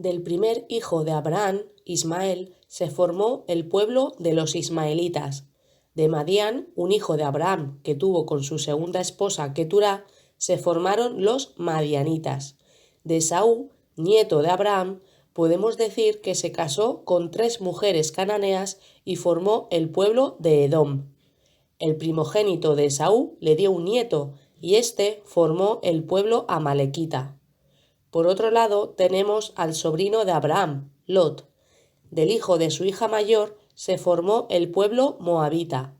Del primer hijo de Abraham, Ismael, se formó el pueblo de los ismaelitas. De Madián, un hijo de Abraham que tuvo con su segunda esposa Keturá, se formaron los madianitas. De Esaú, nieto de Abraham, podemos decir que se casó con 3 mujeres cananeas y formó el pueblo de Edom. El primogénito de Esaú le dio un nieto y éste formó el pueblo amalequita. Por otro lado, tenemos al sobrino de Abraham, Lot. Del hijo de su hija mayor se formó el pueblo moabita,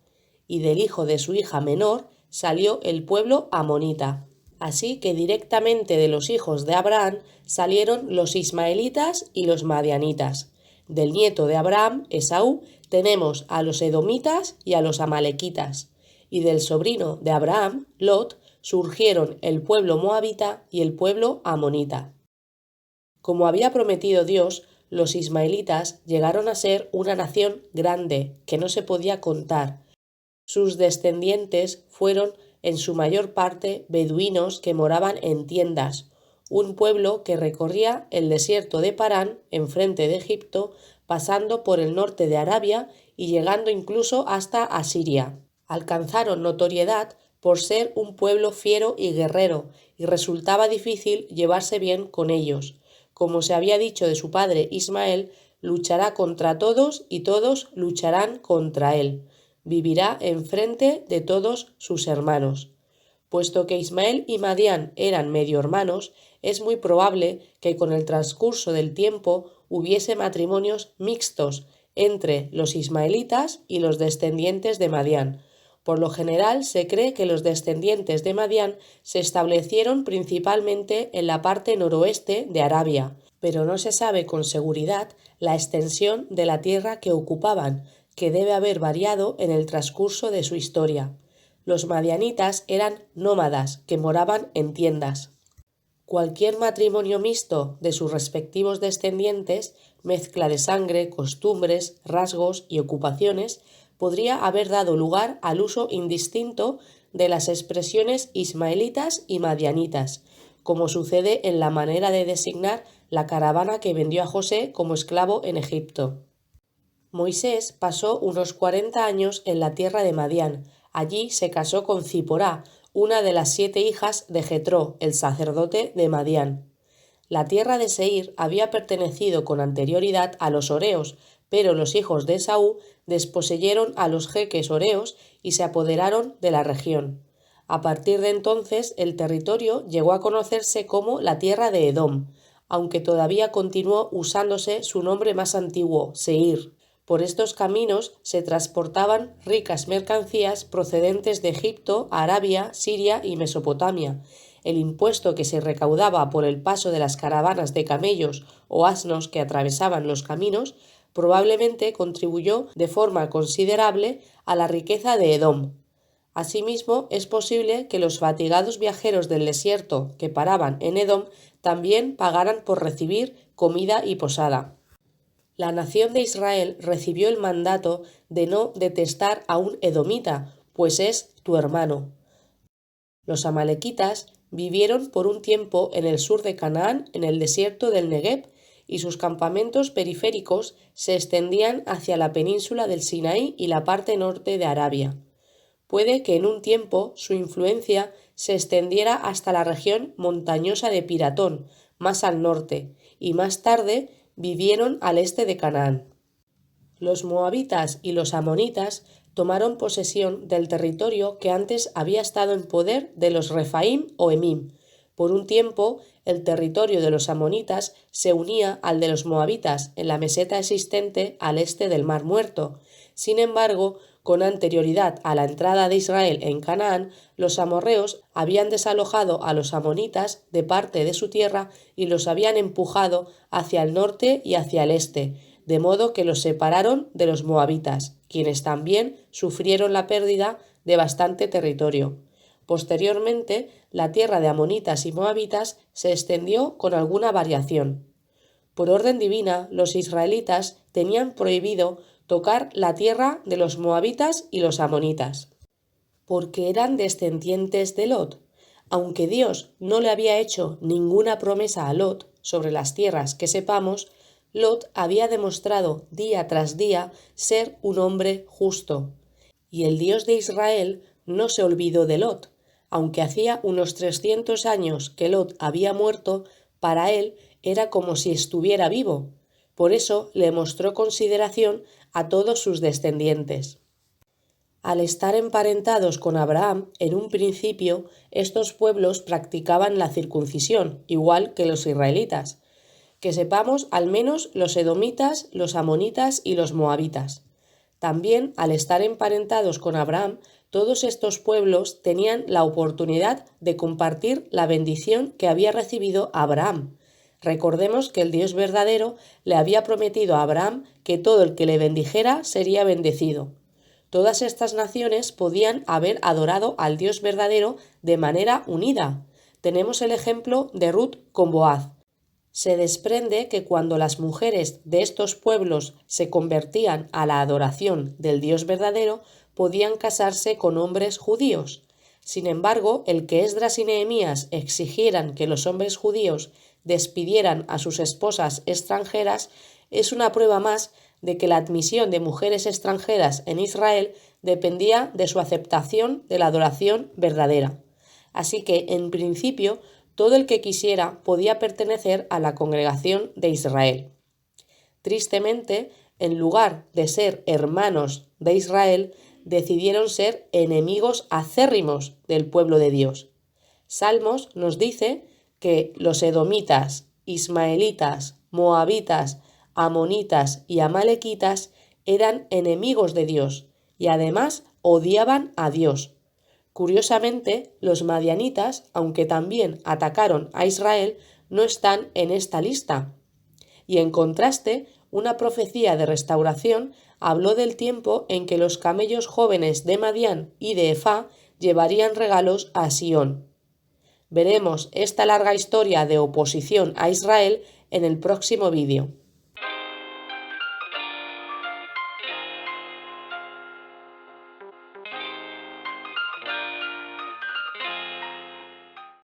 y del hijo de su hija menor salió el pueblo amonita. Así que directamente de los hijos de Abraham salieron los ismaelitas y los madianitas. Del nieto de Abraham, Esaú, tenemos a los edomitas y a los amalequitas. Y del sobrino de Abraham, Lot, surgieron el pueblo moabita y el pueblo amonita. Como había prometido Dios, los ismaelitas llegaron a ser una nación grande que no se podía contar. Sus descendientes fueron en su mayor parte beduinos que moraban en tiendas, un pueblo que recorría el desierto de Parán enfrente de Egipto, pasando por el norte de Arabia y llegando incluso hasta Asiria. Alcanzaron notoriedad por ser un pueblo fiero y guerrero, y resultaba difícil llevarse bien con ellos. Como se había dicho de su padre Ismael, luchará contra todos y todos lucharán contra él. Vivirá enfrente de todos sus hermanos. Puesto que Ismael y Madián eran medio hermanos, es muy probable que con el transcurso del tiempo hubiese matrimonios mixtos entre los ismaelitas y los descendientes de Madián. Por lo general se cree que los descendientes de Madián se establecieron principalmente en la parte noroeste de Arabia, pero no se sabe con seguridad la extensión de la tierra que ocupaban, que debe haber variado en el transcurso de su historia. Los madianitas eran nómadas que moraban en tiendas. Cualquier matrimonio mixto de sus respectivos descendientes, mezcla de sangre, costumbres, rasgos y ocupaciones, podría haber dado lugar al uso indistinto de las expresiones ismaelitas y madianitas, como sucede en la manera de designar la caravana que vendió a José como esclavo en Egipto. Moisés pasó unos 40 años en la tierra de Madián. Allí se casó con Ziporá, una de las 7 hijas de Jetró, el sacerdote de Madián. La tierra de Seir había pertenecido con anterioridad a los horeos, pero los hijos de Esaú desposeyeron a los jeques horeos y se apoderaron de la región. A partir de entonces el territorio llegó a conocerse como la tierra de Edom, aunque todavía continuó usándose su nombre más antiguo, Seir. Por estos caminos se transportaban ricas mercancías procedentes de Egipto, Arabia, Siria y Mesopotamia. El impuesto que se recaudaba por el paso de las caravanas de camellos o asnos que atravesaban los caminos probablemente contribuyó de forma considerable a la riqueza de Edom. Asimismo, es posible que los fatigados viajeros del desierto que paraban en Edom también pagaran por recibir comida y posada. La nación de Israel recibió el mandato de no detestar a un edomita, pues es tu hermano. Los amalequitas vivieron por un tiempo en el sur de Canaán, en el desierto del Negueb, y sus campamentos periféricos se extendían hacia la península del Sinaí y la parte norte de Arabia. Puede que en un tiempo su influencia se extendiera hasta la región montañosa de Piratón, más al norte, y más tarde vivieron al este de Canaán. Los moabitas y los amonitas tomaron posesión del territorio que antes había estado en poder de los Refaim o Emim. Por un tiempo, el territorio de los amonitas se unía al de los moabitas en la meseta existente al este del Mar Muerto. Sin embargo, con anterioridad a la entrada de Israel en Canaán, los amorreos habían desalojado a los amonitas de parte de su tierra y los habían empujado hacia el norte y hacia el este, de modo que los separaron de los moabitas, quienes también sufrieron la pérdida de bastante territorio. Posteriormente, la tierra de amonitas y moabitas se extendió con alguna variación. Por orden divina, los israelitas tenían prohibido tocar la tierra de los moabitas y los amonitas, porque eran descendientes de Lot. Aunque Dios no le había hecho ninguna promesa a Lot sobre las tierras que sepamos, Lot había demostrado día tras día ser un hombre justo. Y el Dios de Israel no se olvidó de Lot. Aunque hacía unos 300 años que Lot había muerto, para él era como si estuviera vivo. Por eso le mostró consideración a todos sus descendientes. Al estar emparentados con Abraham, en un principio, estos pueblos practicaban la circuncisión, igual que los israelitas. Que sepamos, al menos los edomitas, los amonitas y los moabitas. También, al estar emparentados con Abraham, todos estos pueblos tenían la oportunidad de compartir la bendición que había recibido Abraham. Recordemos que el Dios verdadero le había prometido a Abraham que todo el que le bendijera sería bendecido. Todas estas naciones podían haber adorado al Dios verdadero de manera unida. Tenemos el ejemplo de Ruth con Boaz. Se desprende que cuando las mujeres de estos pueblos se convertían a la adoración del Dios verdadero, podían casarse con hombres judíos. Sin embargo, el que Esdras y Nehemías exigieran que los hombres judíos despidieran a sus esposas extranjeras es una prueba más de que la admisión de mujeres extranjeras en Israel dependía de su aceptación de la adoración verdadera. Así que, en principio, todo el que quisiera podía pertenecer a la congregación de Israel. Tristemente, en lugar de ser hermanos de Israel, decidieron ser enemigos acérrimos del pueblo de Dios. Salmos nos dice que los edomitas, ismaelitas, moabitas, amonitas y amalequitas eran enemigos de Dios y además odiaban a Dios. Curiosamente, los madianitas, aunque también atacaron a Israel, no están en esta lista. Y en contraste, una profecía de restauración habló del tiempo en que los camellos jóvenes de Madián y de Efá llevarían regalos a Sión. Veremos esta larga historia de oposición a Israel en el próximo vídeo.